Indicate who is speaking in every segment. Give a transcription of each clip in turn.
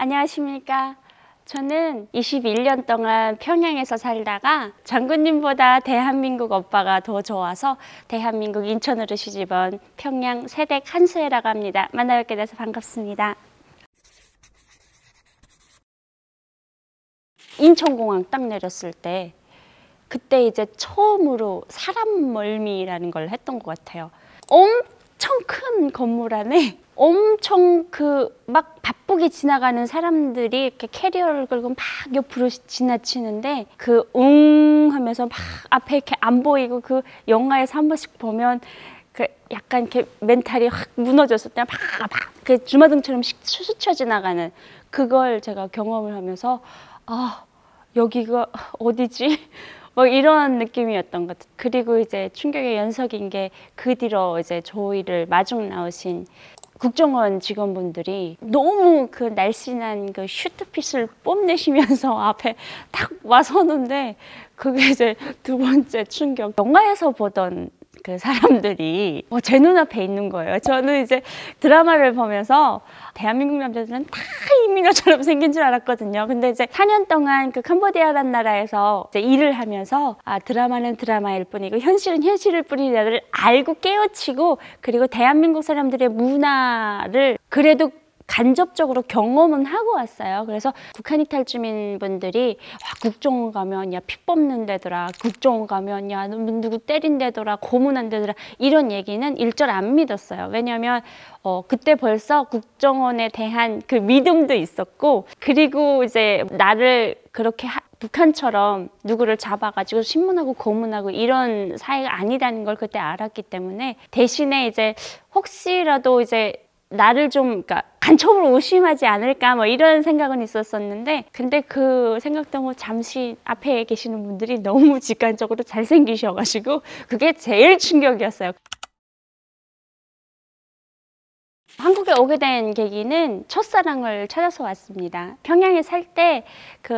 Speaker 1: 안녕하십니까. 저는 21년 동안 평양에서 살다가 장군님보다 대한민국 오빠가 더 좋아서 대한민국 인천으로 시집온 평양 새댁 한수혜라고 합니다. 만나뵙게 돼서 반갑습니다. 인천공항 딱 내렸을 때 그때 이제 처음으로 사람 멀미라는 걸 했던 것 같아요. 엄청 큰 건물 안에 엄청 막 바쁘게 지나가는 사람들이 이렇게 캐리어를 끌고 막 옆으로 지나치는데 하면서 막 앞에 이렇게 안 보이고 영화에서 한 번씩 보면 약간 이렇게 멘탈이 확 무너졌을 때 막 주마등처럼 스쳐 지나가는 그걸 제가 경험을 하면서 여기가 어디지? 뭐 이런 느낌이었던 것 같아요. 그리고 이제 충격의 연속인 게 그 뒤로 이제 저희를 마중 나오신 국정원 직원분들이 너무 날씬한 슈트핏을 뽐내시면서 앞에 딱 와서는데 그게 이제 두 번째 충격. 영화에서 보던 사람들이 제 눈앞에 있는 거예요. 저는 이제 드라마를 보면서 대한민국 남자들은 다 이민호처럼 생긴 줄 알았거든요. 근데 이제 4년 동안 캄보디아라는 나라에서 이제 일을 하면서 드라마는 드라마일 뿐이고 현실은 현실일 뿐이라를 알고 깨우치고 그리고 대한민국 사람들의 문화를 그래도 간접적으로 경험은 하고 왔어요. 그래서 북한 이탈 주민분들이 국정원 가면 야 피 뽑는 데더라, 국정원 가면 야 누구 때린 데더라, 고문한 데더라 이런 얘기는 일절 안 믿었어요. 왜냐하면 그때 벌써 국정원에 대한 믿음도 있었고 그리고 이제 나를 그렇게 북한처럼 누구를 잡아가지고 신문하고 고문하고 이런 사회가 아니라는 걸 그때 알았기 때문에 대신에 이제 혹시라도 이제 나를 좀 간첩으로 의심하지 않을까 뭐 이런 생각은 있었었는데 근데 그 생각도 뭐 잠시 앞에 계시는 분들이 너무 직관적으로 잘생기셔가지고 그게 제일 충격이었어요. 한국에 오게 된 계기는 첫사랑을 찾아서 왔습니다. 평양에 살 때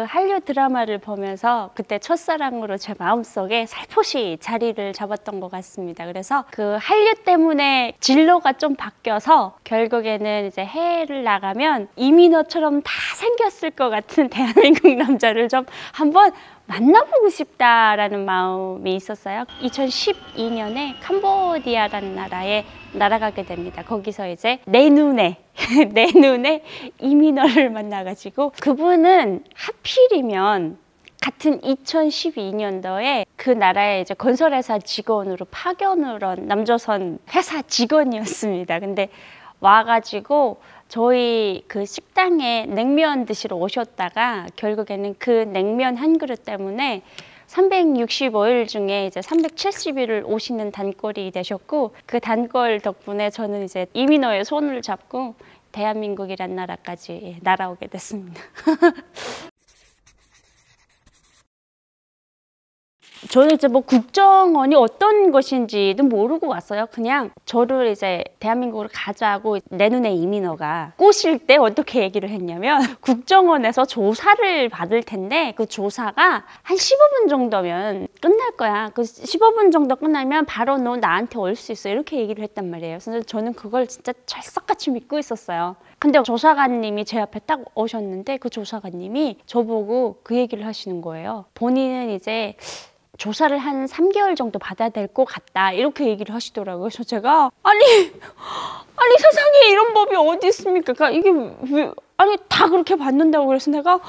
Speaker 1: 한류 드라마를 보면서 그때 첫사랑으로 제 마음속에 살포시 자리를 잡았던 것 같습니다. 그래서 한류 때문에 진로가 좀 바뀌어서 결국에는 이제 해외를 나가면 이민호처럼 다 생겼을 것 같은 대한민국 남자를 좀 한번 만나보고 싶다라는 마음이 있었어요. 2012년에 캄보디아라는 나라에 날아가게 됩니다. 거기서 이제 내 눈에 이민호를 만나가지고 그분은 하필이면 같은 2012년도에 그 나라의 이제 건설회사 직원으로 파견을 온 남조선 회사 직원이었습니다. 근데 와가지고 저희 식당에 냉면 드시러 오셨다가 결국에는 그 냉면 한 그릇 때문에 365일 중에 이제 370일을 오시는 단골이 되셨고 그 단골 덕분에 저는 이제 이민호의 손을 잡고 대한민국이란 나라까지 날아오게 됐습니다. 저는 이제 뭐 국정원이 어떤 것인지도 모르고 왔어요. 그냥 저를 이제 대한민국으로 가자고 내 눈에 이민호가 꼬실 때 어떻게 얘기를 했냐면 국정원에서 조사를 받을 텐데 그 조사가 한 15분 정도면 끝날 거야. 15분 정도 끝나면 바로 너 나한테 올 수 있어. 이렇게 얘기를 했단 말이에요. 그래서 저는 그걸 진짜 철석같이 믿고 있었어요. 근데 조사관님이 제 앞에 딱 오셨는데 그 조사관님이 저보고 그 얘기를 하시는 거예요. 본인은 이제 조사를 한 3개월 정도 받아야 될 것 같다 이렇게 얘기를 하시더라고요. 그래서 제가 아니 세상에 이런 법이 어디 있습니까? 그러니까 이게 아니 다 그렇게 받는다고 그래서 내가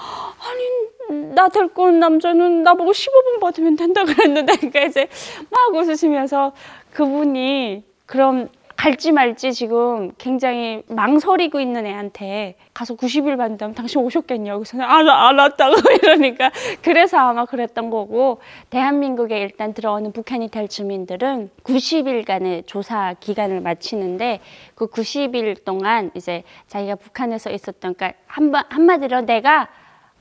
Speaker 1: 아니 나 데리고 온 남자는 나보고 15분 받으면 된다 그랬는데 그러니까 이제 막 웃으시면서 그분이 그럼 갈지 말지 지금 굉장히 망설이고 있는 애한테 가서 90일 받는다면 당신 오셨겠냐고 그래서 알았다고 이러니까 그래서 아마 그랬던 거고 대한민국에 일단 들어오는 북한 이탈 주민들은 90일간의 조사 기간을 마치는데 그 90일 동안 이제 자기가 북한에서 있었던 그러니까 한마디로 내가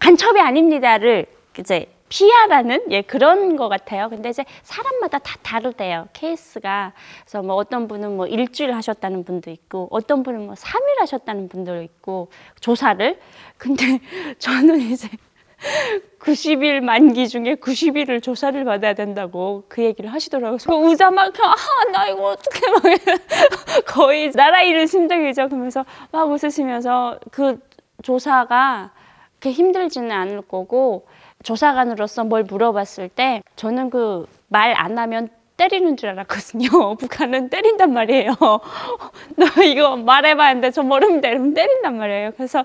Speaker 1: 간첩이 아닙니다를 이제 피하라는 그런 것 같아요. 근데 이제 사람마다 다 다르대요. 케이스가. 그래서 뭐 어떤 분은 뭐 일주일 하셨다는 분도 있고 어떤 분은 뭐 3일 하셨다는 분도 있고 조사를. 근데 저는 이제 90일 만기 중에 90일을 조사를 받아야 된다고 그 얘기를 하시더라고요. 그래서 우자막 나 이거 어떡해 막 거의 나라 잃은 심정이죠. 그러면서 막 웃으시면서 조사가 그렇게 힘들지는 않을 거고, 조사관으로서 뭘 물어봤을 때 저는 그 말 안 하면 때리는 줄 알았거든요. 북한은 때린단 말이에요. 너 이거 말해봐 했는데 저 모르면 때린단 말이에요. 그래서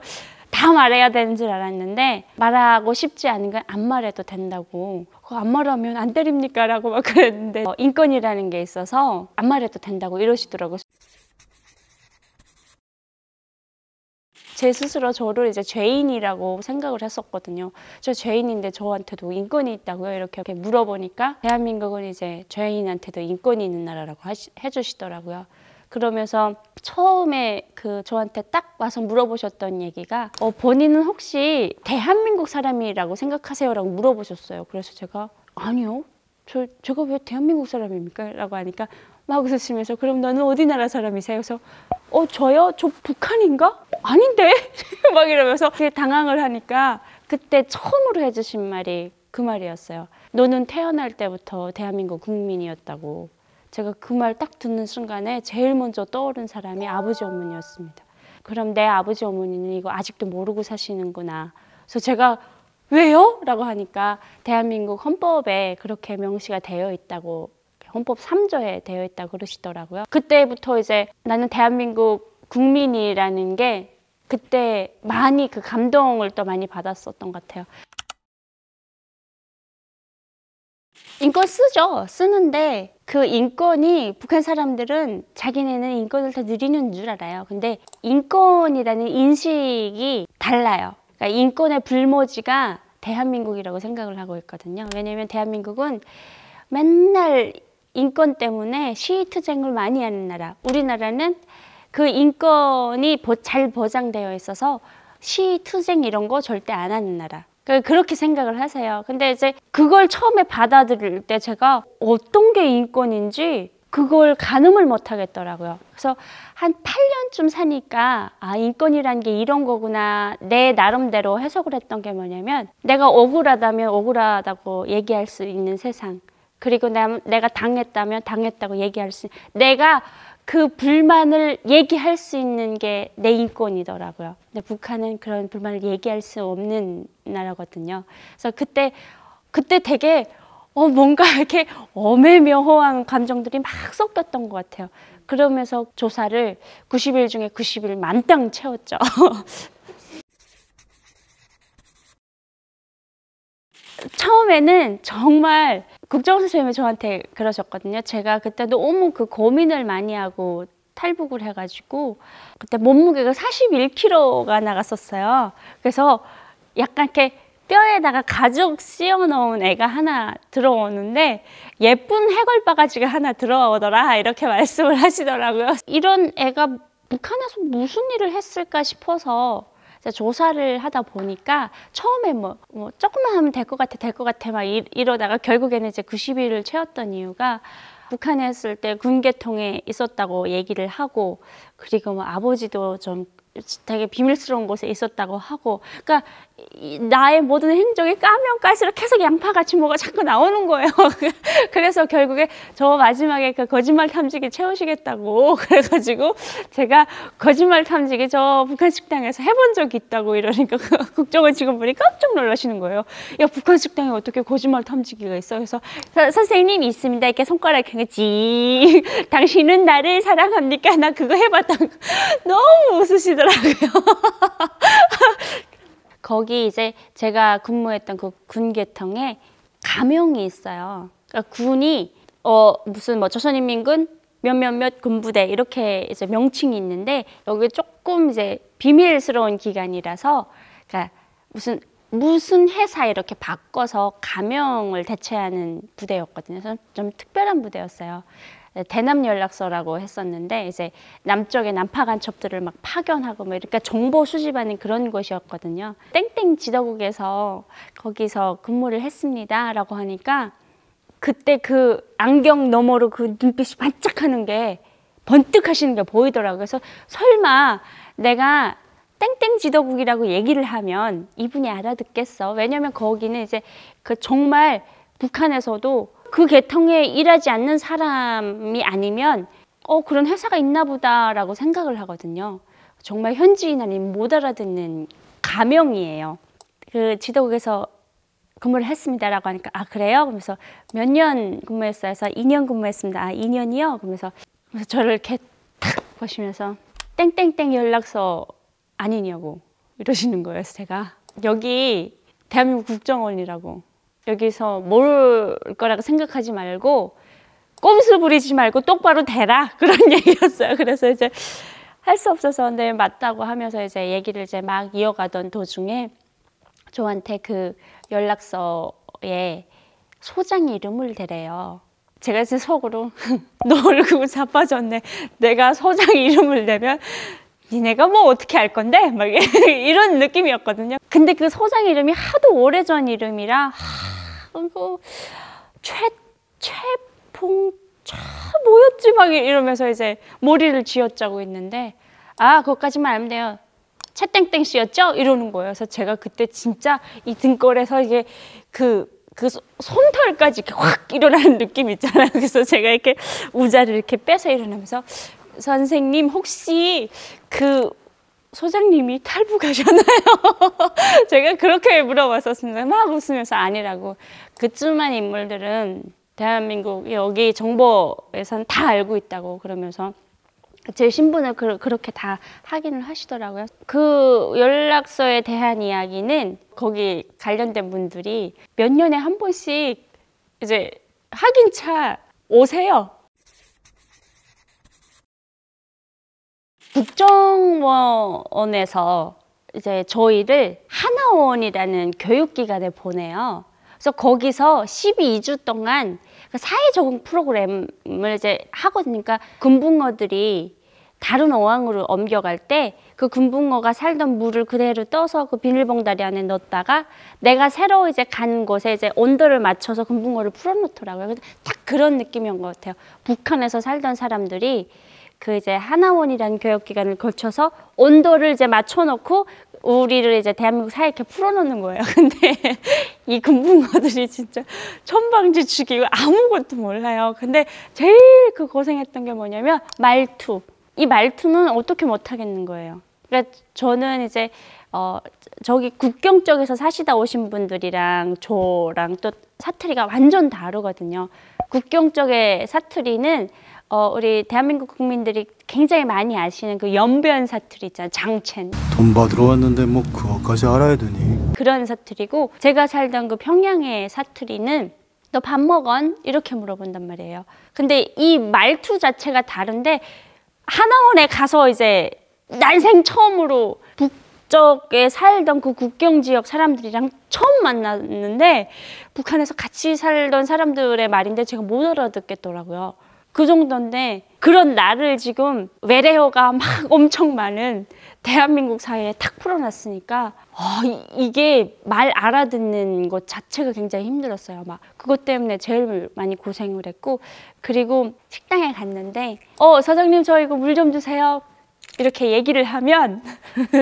Speaker 1: 다 말해야 되는 줄 알았는데 말하고 싶지 않은 건 안 말해도 된다고. 안 말하면 안 때립니까? 라고 막 그랬는데 인권이라는 게 있어서 안 말해도 된다고 이러시더라고요. 제 스스로 저를 이제 죄인이라고 생각을 했었거든요. 저 죄인인데 저한테도 인권이 있다고요? 이렇게 물어보니까 대한민국은 이제 죄인한테도 인권이 있는 나라라고 해주시더라고요. 그러면서 처음에 저한테 딱 와서 물어보셨던 얘기가 본인은 혹시 대한민국 사람이라고 생각하세요? 라고 물어보셨어요. 그래서 제가 아니요. 제가 왜 대한민국 사람입니까? 라고 하니까 막 웃으시면서 그럼 너는 어디 나라 사람이세요? 그래서 저요? 저 북한인가? 아닌데? 막 이러면서 되게 당황을 하니까 그때 처음으로 해주신 말이 그 말이었어요. 너는 태어날 때부터 대한민국 국민이었다고. 제가 그 말 딱 듣는 순간에 제일 먼저 떠오른 사람이 아버지 어머니였습니다. 그럼 내 아버지 어머니는 이거 아직도 모르고 사시는구나. 그래서 제가 왜요? 라고 하니까 대한민국 헌법에 그렇게 명시가 되어 있다고, 헌법 3조에 되어 있다고 그러시더라고요. 그때부터 이제 나는 대한민국 국민이라는 게 그때 많이 그 감동을 또 많이 받았었던 것 같아요. 인권 쓰죠. 쓰는데 그 인권이 북한 사람들은 자기네는 인권을 다 누리는 줄 알아요. 근데 인권이라는 인식이 달라요. 그러니까 인권의 불모지가 대한민국이라고 생각을 하고 있거든요. 왜냐하면 대한민국은 맨날 인권 때문에 시위투쟁을 많이 하는 나라. 우리나라는 그 인권이 잘 보장되어 있어서 시위투쟁 이런 거 절대 안 하는 나라. 그렇게 생각을 하세요. 근데 이제 그걸 처음에 받아들일 때 제가 어떤 게 인권인지 그걸 가늠을 못 하겠더라고요. 그래서 한 8년쯤 사니까 인권이란 게 이런 거구나. 내 나름대로 해석을 했던 게 뭐냐면 내가 억울하다면 억울하다고 얘기할 수 있는 세상. 그리고 내가 당했다면 당했다고 얘기할 수 있는, 내가 그 불만을 얘기할 수 있는 게 내 인권이더라고요. 근데 북한은 그런 불만을 얘기할 수 없는 나라거든요. 그래서 그때 되게 뭔가 이렇게 어매묘한 감정들이 막 섞였던 것 같아요. 그러면서 조사를 90일 중에 90일 만땅 채웠죠. 처음에는 정말 국정원 선생님이 저한테 그러셨거든요. 제가 그때 너무 그 고민을 많이 하고 탈북을 해가지고 그때 몸무게가 41kg가 나갔었어요. 그래서 약간 이렇게 뼈에다가 가죽 씌워 넣은 애가 하나 들어오는데 예쁜 해골바가지가 하나 들어오더라 이렇게 말씀을 하시더라고요. 이런 애가 북한에서 무슨 일을 했을까 싶어서 조사를 하다 보니까 처음에 뭐 조금만 하면 될 것 같아 막 이러다가 결국에는 이제 90일을 채웠던 이유가 북한에 있을 때 군계통에 있었다고 얘기를 하고, 그리고 뭐 아버지도 좀 되게 비밀스러운 곳에 있었다고 하고, 그러니까 나의 모든 행적이 까면 깔수록 계속 양파같이 뭐가 자꾸 나오는 거예요. 그래서 결국에 저 마지막에 그 거짓말 탐지기 채우시겠다고 그래가지고 제가 거짓말 탐지기 저 북한 식당에서 해본 적이 있다고 이러니까 국정원 직원분이 깜짝 놀라시는 거예요. 야, 북한 식당에 어떻게 거짓말 탐지기가 있어? 그래서 선생님 있습니다. 이렇게 손가락 지 당신은 나를 사랑합니까? 나 그거 해봤다고 너무 웃으시더라고요. 거기 이제 제가 근무했던 그 군계통에 가명이 있어요. 그러니까 군이 무슨 뭐 조선인민군 몇몇몇 군부대 이렇게 이제 명칭이 있는데 여기 조금 이제 비밀스러운 기관이라서 그러니까 무슨 회사 이렇게 바꿔서 가명을 대체하는 부대였거든요. 그래서 좀 특별한 부대였어요. 대남연락소라고 했었는데 이제 남쪽의 남파 간첩들을 막 파견하고 뭐 이렇게 정보 수집하는 그런 곳이었거든요. 땡땡 지도국에서 거기서 근무를 했습니다라고 하니까 그때 그 안경 너머로 그 눈빛이 반짝하는 게 번뜩 하시는 게 보이더라고요. 그래서 설마 내가 땡땡 지도국이라고 얘기를 하면 이분이 알아듣겠어. 왜냐면 거기는 이제 그 정말 북한에서도 그 계통에 일하지 않는 사람이 아니면 그런 회사가 있나 보다라고 생각을 하거든요. 정말 현지인 아니면 못 알아듣는 가명이에요. 그 지도국에서 근무를 했습니다라고 하니까 아 그래요? 그러면서 몇 년 근무했어요? 그래서 2년 근무했습니다. 아 2년이요? 그러면서 저를 이렇게 탁 보시면서 땡땡땡 연락서 아니냐고 이러시는 거예요. 그래서 제가 여기 대한민국 국정원이라고 여기서 모를 거라고 생각하지 말고 꼼수 부리지 말고 똑바로 대라 그런 얘기였어요. 그래서 이제 할 수 없어서 네 맞다고 하면서 이제 얘기를 이제 막 이어가던 도중에 저한테 그 연락서에 소장 이름을 대래요. 제가 이제 속으로 너 얼굴 자빠졌네. 내가 소장 이름을 대면 니네가 뭐 어떻게 할 건데? 막 이런 느낌이었거든요. 근데 그 소장 이름이 하도 오래전 이름이라 그 최봉 뭐였지? 막 이러면서 이제 머리를 쥐어짜고 있는데 아 그것까지만 알면 돼요. 채땡땡 씨였죠? 이러는 거예요. 그래서 제가 그때 진짜 이 등골에서 이게 그 솜털까지 이렇게 확 일어나는 느낌 있잖아요. 그래서 제가 이렇게 우자를 이렇게 빼서 일어나면서 선생님 혹시 그 소장님이 탈북하셨나요? 제가 그렇게 물어봤었습니다. 막 웃으면서 아니라고. 그쯤한 인물들은 대한민국 여기 정보에서는 다 알고 있다고 그러면서 제 신분을 그렇게 다 확인을 하시더라고요. 그 연락서에 대한 이야기는 거기 관련된 분들이 몇 년에 한 번씩 이제 확인차 오세요. 국정원에서 이제 저희를 하나원이라는 교육기관에 보내요. 그래서 거기서 12주 동안 사회 적응 프로그램을 이제 하거든요. 그러니까 금붕어들이 다른 어항으로 옮겨갈 때 그 금붕어가 살던 물을 그대로 떠서 그 비닐봉다리 안에 넣었다가 내가 새로 이제 간 곳에 이제 온도를 맞춰서 금붕어를 풀어놓더라고요. 딱 그런 느낌인 것 같아요. 북한에서 살던 사람들이 그 이제 하나원이라는 교육기관을 거쳐서 온도를 이제 맞춰놓고 우리를 이제 대한민국 사회에 이렇게 풀어놓는 거예요. 근데 이 금붕어들이 진짜 천방지축이고 아무것도 몰라요. 근데 제일 그 고생했던 게 뭐냐면 말투. 이 말투는 어떻게 못하겠는 거예요. 그러니까 저는 이제 저기 국경 쪽에서 사시다 오신 분들이랑 저랑 또 사투리가 완전 다르거든요. 국경 쪽의 사투리는 우리 대한민국 국민들이 굉장히 많이 아시는 그 연변 사투리 있잖아요. 장첸.
Speaker 2: 돈 받으러 왔는데 뭐 그거까지 알아야 되니?
Speaker 1: 그런 사투리고 제가 살던 그 평양의 사투리는 너 밥 먹언? 이렇게 물어본단 말이에요. 근데 이 말투 자체가 다른데 하나원에 가서 이제 난생 처음으로 북쪽에 살던 그 국경 지역 사람들이랑 처음 만났는데 북한에서 같이 살던 사람들의 말인데 제가 못 알아듣겠더라고요. 그 정도인데 그런 나를 지금 외래어가 막 엄청 많은 대한민국 사회에 탁 풀어놨으니까 이게 말 알아듣는 것 자체가 굉장히 힘들었어요. 막 그것 때문에 제일 많이 고생을 했고 그리고 식당에 갔는데 사장님 저 이거 물 좀 주세요. 이렇게 얘기를 하면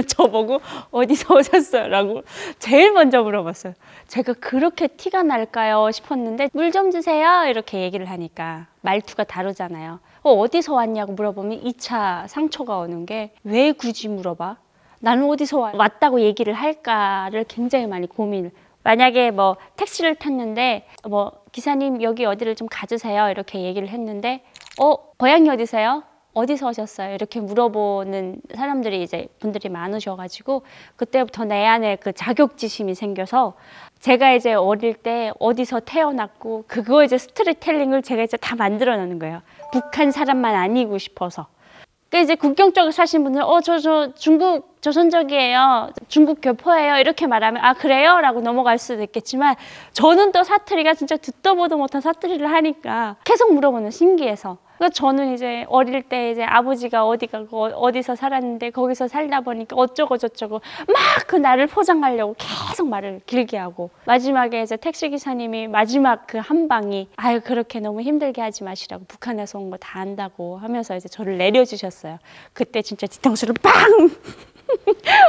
Speaker 1: 저보고 어디서 오셨어요? 라고 제일 먼저 물어봤어요. 제가 그렇게 티가 날까요? 싶었는데 물 좀 주세요. 이렇게 얘기를 하니까 말투가 다르잖아요. 어디서 왔냐고 물어보면 2차 상처가 오는 게 왜 굳이 물어봐? 나는 어디서 왔다고 얘기를 할까를 굉장히 많이 고민을. 만약에 뭐 택시를 탔는데 뭐 기사님 여기 어디를 좀 가주세요. 이렇게 얘기를 했는데 고향이 어디세요? 어디서 오셨어요? 이렇게 물어보는 사람들이 이제 분들이 많으셔가지고 그때부터 내 안에 그 자격지심이 생겨서 제가 이제 어릴 때 어디서 태어났고 그거 이제 스토리텔링을 제가 이제 다 만들어 놓는 거예요. 북한 사람만 아니고 싶어서. 그러니까 이제 국경 쪽에 사신 분들 저 중국 조선족이에요. 중국 교포예요. 이렇게 말하면 아 그래요? 라고 넘어갈 수도 있겠지만 저는 또 사투리가 진짜 듣도 보도 못한 사투리를 하니까 계속 물어보는 신기해서. 그러니까 저는 이제 어릴 때 이제 아버지가 어디 가고 어디서 살았는데 거기서 살다 보니까 어쩌고 저쩌고 막 그 나를 포장하려고 계속 말을 길게 하고 마지막에 이제 택시기사님이 마지막 그 한 방이 아유 그렇게 너무 힘들게 하지 마시라고 북한에서 온 거 다 안다고 하면서 이제 저를 내려주셨어요. 그때 진짜 뒤통수를 빵!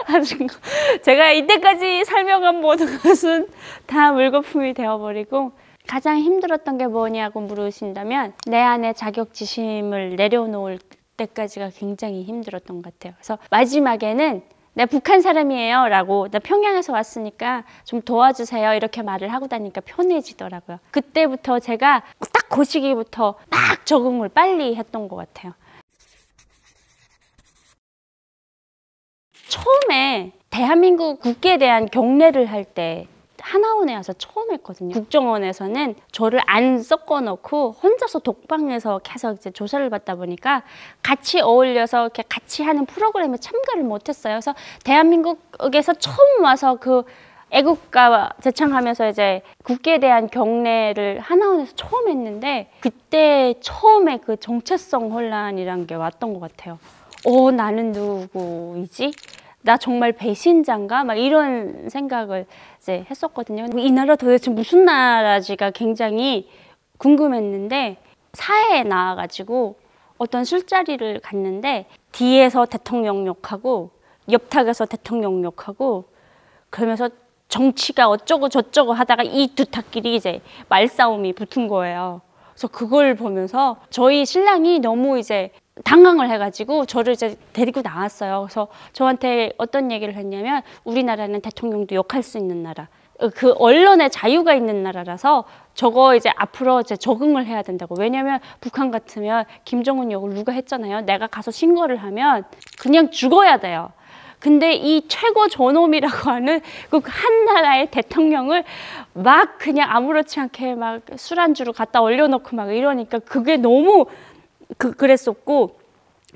Speaker 1: 하신 거. 제가 이때까지 설명한 모든 것은 다 물거품이 되어버리고 가장 힘들었던 게 뭐냐고 물으신다면 내 안에 자격지심을 내려놓을 때까지가 굉장히 힘들었던 것 같아요. 그래서 마지막에는 내 북한 사람이에요 라고, 나 평양에서 왔으니까 좀 도와주세요 이렇게 말을 하고 다니까 편해지더라고요. 그때부터 제가 딱 그 시기부터 막 적응을 빨리 했던 것 같아요. 처음에 대한민국 국기에 대한 경례를 할 때 하나원에 와서 처음 했거든요. 국정원에서는 저를 안 섞어 놓고 혼자서 독방에서 계속 이제 조사를 받다 보니까 같이 어울려서 이렇게 같이 하는 프로그램에 참가를 못 했어요. 그래서 대한민국에서 처음 와서 그 애국가 제창하면서 이제 국기에 대한 경례를 하나원에서 처음 했는데, 그때 처음에 그 정체성 혼란이란 게 왔던 것 같아요. 나는 누구이지? 나 정말 배신자인가? 막 이런 생각을 이제 했었거든요. 이 나라 도대체 무슨 나라지가 굉장히 궁금했는데, 사회에 나와가지고 어떤 술자리를 갔는데 뒤에서 대통령 욕하고 옆탁에서 대통령 욕하고 그러면서 정치가 어쩌고 저쩌고 하다가 이 두 탁끼리 이제 말싸움이 붙은 거예요. 그래서 그걸 보면서 저희 신랑이 너무 이제 당황을 해가지고 저를 이제 데리고 나왔어요. 그래서 저한테 어떤 얘기를 했냐면, 우리나라는 대통령도 욕할 수 있는 나라, 그 언론의 자유가 있는 나라라서 저거 이제 앞으로 이제 적응을 해야 된다고. 왜냐면 북한 같으면 김정은 욕을 누가 했잖아요. 내가 가서 신고를 하면 그냥 죽어야 돼요. 근데 이 최고 존엄이라고 하는 그 한 나라의 대통령을 막 그냥 아무렇지 않게 막 술안주로 갖다 올려놓고 막 이러니까 그게 너무 그랬었고,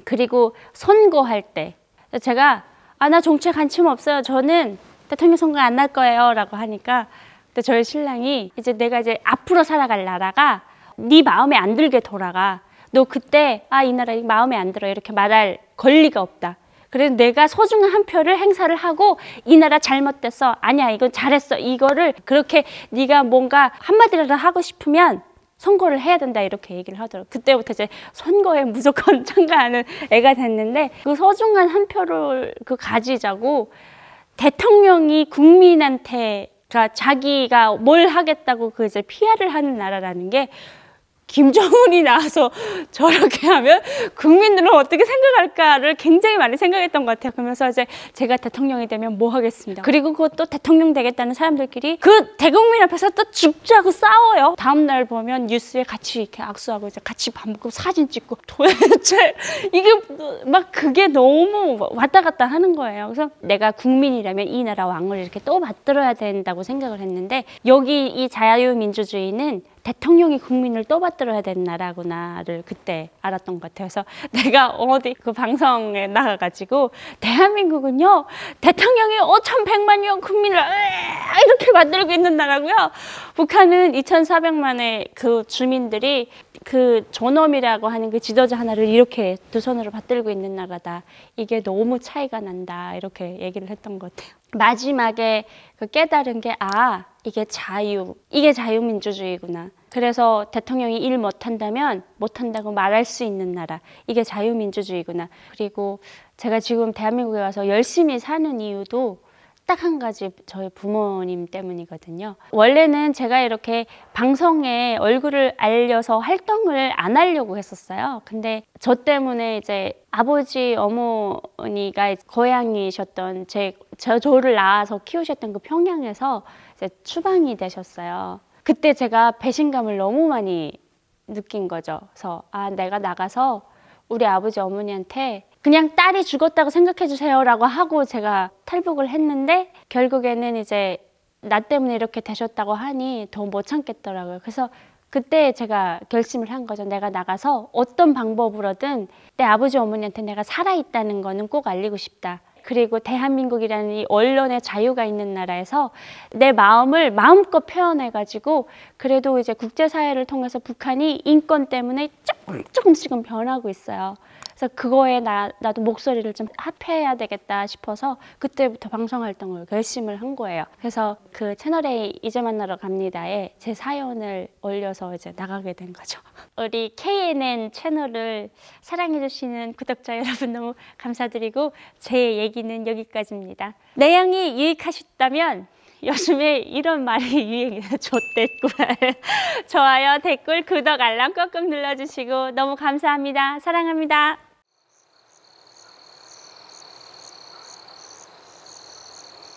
Speaker 1: 그리고 선거할 때 제가 나 정치에 관심 없어요. 저는 대통령 선거 안 날 거예요 라고 하니까, 근데 저희 신랑이 이제 내가 이제 앞으로 살아갈 나라가 네 마음에 안 들게 돌아가. 너 그때 이 나라 마음에 안 들어 이렇게 말할 권리가 없다. 그래서 내가 소중한 한 표를 행사를 하고 이 나라 잘못됐어, 아니야 이건 잘했어, 이거를 그렇게 네가 뭔가 한마디라도 하고 싶으면 선거를 해야 된다 이렇게 얘기를 하더라고요. 그때부터 이제 선거에 무조건 참가하는 애가 됐는데, 그 소중한 한 표를 가지자고 대통령이 국민한테 자기가 뭘 하겠다고 이제 PR을 하는 나라라는 게, 김정은이 나와서 저렇게 하면 국민들은 어떻게 생각할까를 굉장히 많이 생각했던 것 같아요. 그러면서 이제 제가 대통령이 되면 뭐 하겠습니다. 그리고 그것도 대통령 되겠다는 사람들끼리 그 대국민 앞에서 또 죽자고 싸워요. 다음 날 보면 뉴스에 같이 이렇게 악수하고 이제 같이 밥 먹고 사진 찍고, 도대체 이게 막 그게 너무 왔다 갔다 하는 거예요. 그래서 내가 국민이라면 이 나라 왕을 이렇게 또 받들어야 된다고 생각을 했는데, 여기 이 자유민주주의는 대통령이 국민을 또 받들어야 되는 나라구나를 그때 알았던 것 같아요. 그래서 내가 어디 그 방송에 나가가지고, 대한민국은요 대통령이 5,100만여 국민을 이렇게 만들고 있는 나라고요, 북한은 2,400만의 그 주민들이 그 존엄이라고 하는 그 지도자 하나를 이렇게 두 손으로 받들고 있는 나라다. 이게 너무 차이가 난다 이렇게 얘기를 했던 것 같아요. 마지막에 그 깨달은 게, 이게 자유민주주의구나. 그래서 대통령이 일 못한다면 못한다고 말할 수 있는 나라, 이게 자유민주주의구나. 그리고 제가 지금 대한민국에 와서 열심히 사는 이유도 딱 한 가지, 저희 부모님 때문이거든요. 원래는 제가 이렇게 방송에 얼굴을 알려서 활동을 안 하려고 했었어요. 근데 저 때문에 이제 아버지, 어머니가 고향이셨던 저를 낳아서 키우셨던 그 평양에서 이제 추방이 되셨어요. 그때 제가 배신감을 너무 많이 느낀 거죠. 그래서 내가 나가서 우리 아버지, 어머니한테 그냥 딸이 죽었다고 생각해 주세요 라고 하고 제가 탈북을 했는데, 결국에는 이제 나 때문에 이렇게 되셨다고 하니 더 못 참겠더라고요. 그래서 그때 제가 결심을 한 거죠. 내가 나가서 어떤 방법으로든 내 아버지, 어머니한테 내가 살아있다는 거는 꼭 알리고 싶다. 그리고 대한민국이라는 이 언론의 자유가 있는 나라에서 내 마음을 마음껏 표현해가지고, 그래도 이제 국제사회를 통해서 북한이 인권 때문에 조금씩은 변하고 있어요. 그래서 그거에 나도 목소리를 좀 합해야 되겠다 싶어서 그때부터 방송 활동을 결심을 한 거예요. 그래서 그 채널A 이제 만나러 갑니다에 제 사연을 올려서 이제 나가게 된 거죠. 우리 KNN 채널을 사랑해주시는 구독자 여러분 너무 감사드리고, 제 얘기는 여기까지입니다. 내용이 유익하셨다면, 요즘에 이런 말이 유행이에요. 좆댓꿀. 좋아요, 댓글, 구독, 알람 꼭꼭 눌러주시고 너무 감사합니다. 사랑합니다.